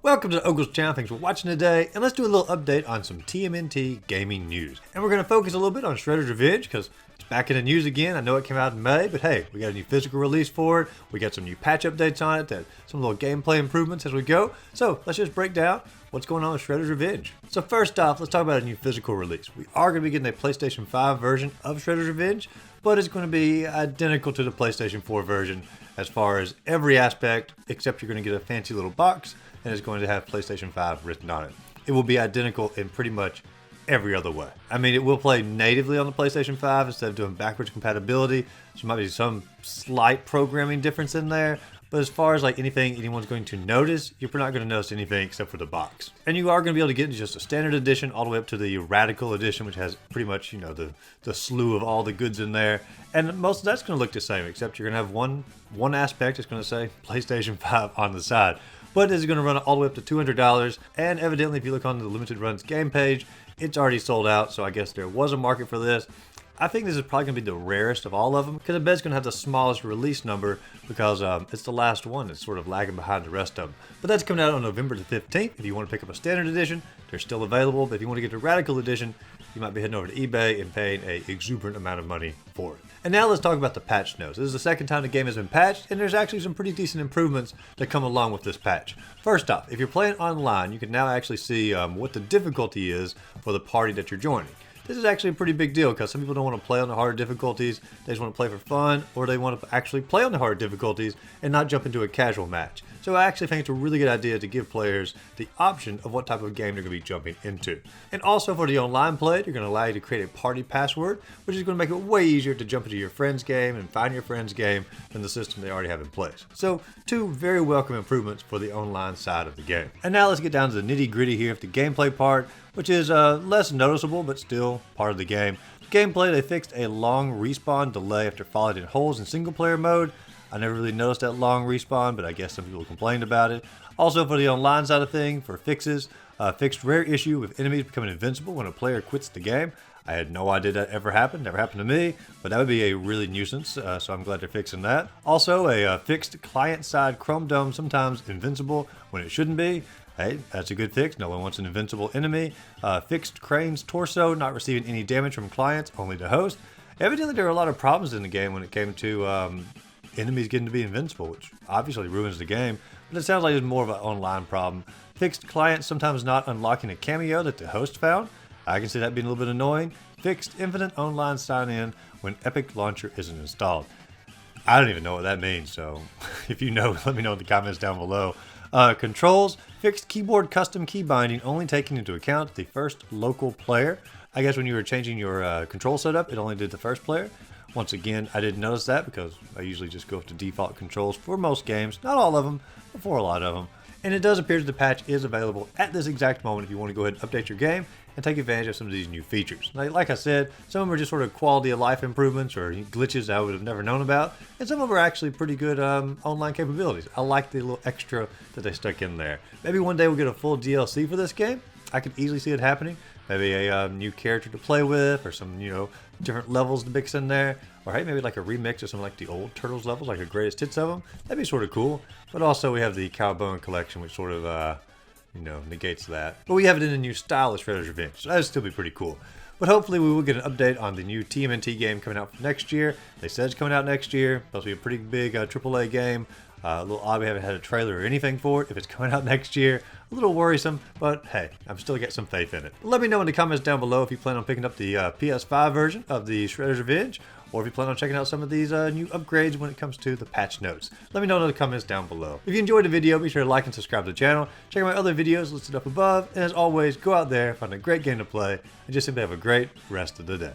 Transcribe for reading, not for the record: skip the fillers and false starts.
Welcome to Ogle's channel, thanks for watching today, and let's do a little update on some TMNT gaming news. And we're going to focus a little bit on Shredder's Revenge, because it's back in the news again. I know it came out in May, but hey, we got a new physical release for it, we got some new patch updates on it, some little gameplay improvements as we go. So let's just break down what's going on with Shredder's Revenge. So first off, let's talk about a new physical release. We are going to be getting a PlayStation 5 version of Shredder's Revenge, but it's going to be identical to the PlayStation 4 version as far as every aspect, except you're going to get a fancy little box, and it's going to have PlayStation 5 written on it. It will be identical in pretty much every other way. I mean, it will play natively on the PlayStation 5 instead of doing backwards compatibility. So there might be some slight programming difference in there. But as far as like anything anyone's going to notice, you're not going to notice anything except for the box. And you are going to be able to get just a standard edition all the way up to the radical edition, which has pretty much, you know, the slew of all the goods in there. And most of that's going to look the same, except you're going to have one aspect that's going to say PlayStation 5 on the side. But it's going to run all the way up to $200, and evidently if you look on the limited runs game page, it's already sold out, so I guess there was a market for this. I think this is probably going to be the rarest of all of them, because I bet it's going to have the smallest release number, because it's the last one that's sort of lagging behind the rest of them. But that's coming out on November the 15th. If you want to pick up a standard edition, they're still available, but if you want to get the radical edition, you might be heading over to eBay and paying an exuberant amount of money for it. And now let's talk about the patch notes. This is the second time the game has been patched, and there's actually some pretty decent improvements that come along with this patch. First off, if you're playing online, you can now actually see what the difficulty is for the party that you're joining. This is actually a pretty big deal because some people don't want to play on the harder difficulties, they just want to play for fun, or they want to actually play on the harder difficulties and not jump into a casual match. So I actually think it's a really good idea to give players the option of what type of game they're going to be jumping into. And also for the online play, you're going to allow you to create a party password, which is going to make it way easier to jump into your friend's game and find your friend's game than the system they already have in place. So two very welcome improvements for the online side of the game. And now let's get down to the nitty gritty here of the gameplay part, which is less noticeable but still part of the game. Gameplay, they fixed a long respawn delay after falling in holes in single player mode. I never really noticed that long respawn, but I guess some people complained about it. Also for the online side of thing, for fixes, fixed rare issue with enemies becoming invincible when a player quits the game. I had no idea that ever happened, never happened to me, but that would be a really nuisance, so I'm glad they're fixing that. Also a fixed client-side Chrome Dome, sometimes invincible when it shouldn't be. Hey, that's a good fix. No one wants an invincible enemy. Fixed Crane's torso, not receiving any damage from clients, only the host. Evidently there were a lot of problems in the game when it came to enemies getting to be invincible, which obviously ruins the game, but it sounds like it's more of an online problem. Fixed clients sometimes not unlocking a cameo that the host found. I can see that being a little bit annoying. Fixed infinite online sign-in when Epic Launcher isn't installed. I don't even know what that means, so if you know, let me know in the comments down below. Controls, fixed keyboard custom key binding, only taking into account the first local player. I guess when you were changing your control setup, it only did the first player. Once again, I didn't notice that because I usually just go with the default controls for most games. Not all of them, but for a lot of them. And it does appear that the patch is available at this exact moment if you want to go ahead and update your game and take advantage of some of these new features. Like I said, some of them are just sort of quality of life improvements or glitches that I would have never known about, and some of them are actually pretty good online capabilities. I like the little extra that they stuck in there. Maybe one day we'll get a full DLC for this game. I could easily see it happening. Maybe a new character to play with, or some, you know, different levels to mix in there. Or hey, maybe like a remix of some like the old Turtles levels, like the greatest hits of them. That'd be sort of cool. But also we have the Cowbone collection, which sort of, you know, negates that. But we have it in a new style of Shredder's Revenge, so that'd still be pretty cool. But hopefully we will get an update on the new TMNT game coming out next year. They said it's coming out next year. Supposed to be a pretty big AAA game. A little odd we haven't had a trailer or anything for it. If it's coming out next year, a little worrisome, but hey, I'm still got some faith in it. But let me know in the comments down below if you plan on picking up the PS5 version of the Shredder's Revenge, or if you plan on checking out some of these new upgrades when it comes to the patch notes. Let me know in the comments down below. If you enjoyed the video, be sure to like and subscribe to the channel. Check out my other videos listed up above, and as always, go out there, find a great game to play, and just simply have a great rest of the day.